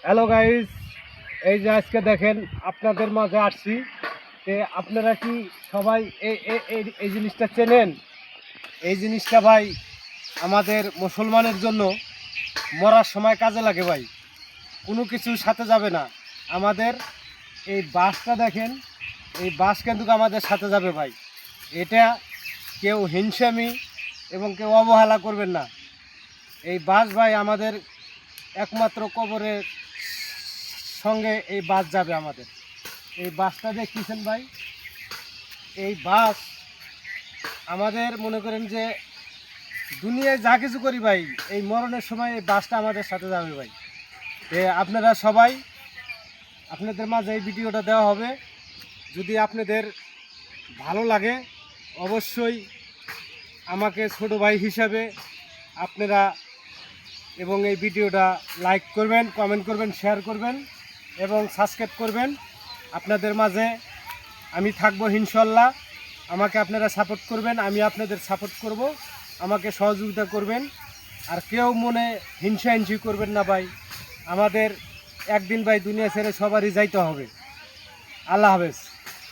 Hello guys, এই যে আজকে দেখেন আপনাদের মাঝে আসছি। আপনারা কি সবাই এই জিনিসটা চেনেন? এই জিনিসটা ভাই আমাদের মুসলমানের জন্য মরার সময় কাজে লাগে ভাই। কোনো কিছু সাথে যাবে না। আমাদের এই বাসটা দেখেন, এই বাস কিন্তু আমাদের সাথে যাবে ভাই। এটা কেউ হিংসামি এবং কেউ অবহেলা করবেন না। এই বাস ভাই আমাদের একমাত্র কবরের সঙ্গে এই বাস যাবে আমাদের। এই বাসটা দেখতেছেন ভাই, এই বাস আমাদের মনে করেন যে দুনিয়ায় যা কিছু করি ভাই, এই মরণের সময় এই বাসটা আমাদের সাথে যাবে ভাই। আপনারা সবাই, আপনাদের মাঝে এই ভিডিওটা দেওয়া হবে। যদি আপনাদের ভালো লাগে অবশ্যই আমাকে ছোট ভাই হিসাবে আপনারা এবং এই ভিডিওটা লাইক করবেন, কমেন্ট করবেন, শেয়ার করবেন এবং সাবস্ক্রাইব করবেন। আপনাদের মাঝে আমি থাকবো ইনশাল্লাহ। আমাকে আপনারা সাপোর্ট করবেন, আমি আপনাদের সাপোর্ট করব। আমাকে সহযোগিতা করবেন। আর কেউ মনে হিংসা করবেন না ভাই। আমাদের একদিন ভাই দুনিয়া ছেড়ে সবারই যাইতে হবে। আল্লাহ হাফেজ।